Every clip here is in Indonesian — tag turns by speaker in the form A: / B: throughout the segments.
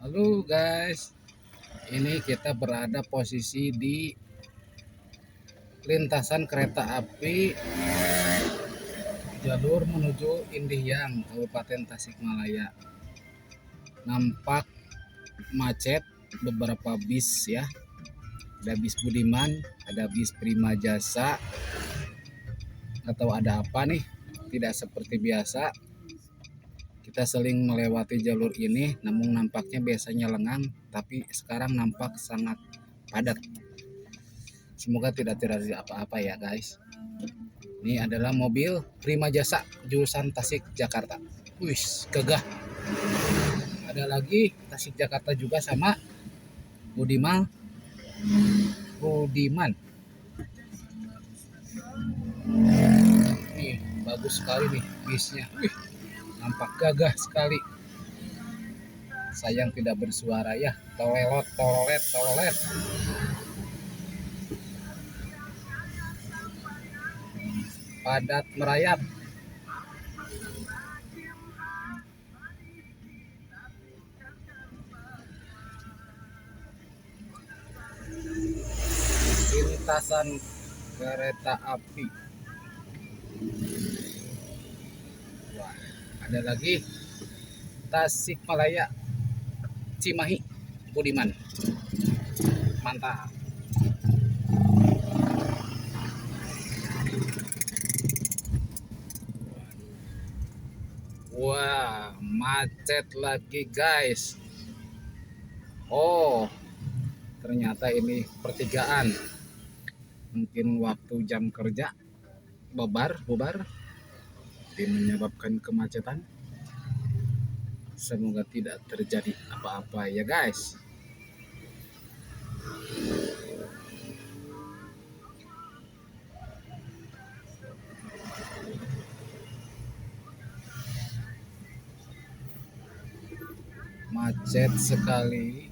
A: Halo guys, ini kita berada posisi di lintasan kereta api jalur menuju Indihiyang, Kabupaten Tasikmalaya. Nampak macet beberapa bis ya. Ada bis Budiman, ada bis Prima Jasa. Atau ada apa nih? Tidak seperti biasa. Kita seling melewati jalur ini, namun nampaknya biasanya lengang, tapi sekarang nampak sangat padat. Semoga tidak terjadi apa-apa ya guys. Ini adalah mobil Prima Jasa jurusan Tasik Jakarta. Wih, gagah. Ada lagi Tasik Jakarta juga sama Budiman. Nih, bagus sekali nih bisnya. Wih, nampak gagah sekali. Sayang tidak bersuara ya. Tolet. Padat merayap. Lintasan kereta api. Wah, ada lagi Tasikmalaya Cimahi Budiman. Mantap. Wah, macet lagi guys. Oh, ternyata ini pertigaan. Mungkin waktu jam kerja bubar, jadi menyebabkan kemacetan. Semoga tidak terjadi apa-apa ya guys. Macet sekali.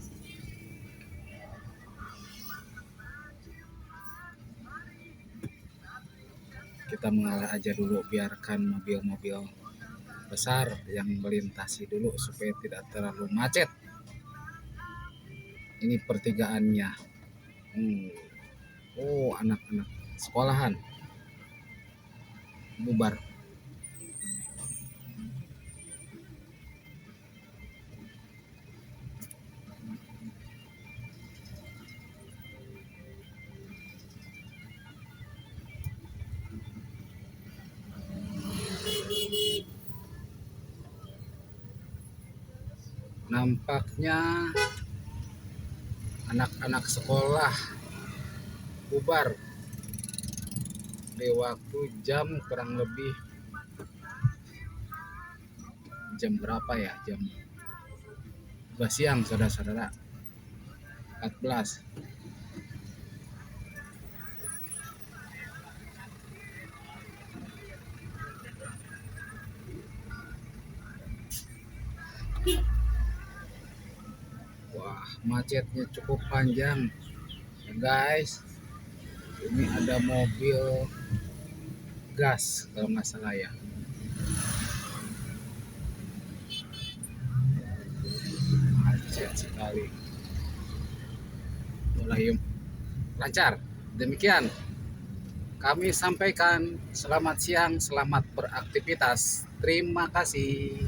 A: Kita mengalah aja dulu, biarkan mobil-mobil besar yang melintasi dulu supaya tidak terlalu macet. Ini pertigaannya. Oh, anak-anak sekolahan bubar. Nampaknya anak-anak sekolah bubar di waktu jam kurang lebih jam berapa ya? Jam 12 siang saudara-saudara. 14. Wah, macetnya cukup panjang ya guys. Ini ada mobil gas kalau nggak salah ya. Macet sekali. Mulai lancar. Demikian kami sampaikan, selamat siang, selamat beraktivitas. Terima kasih.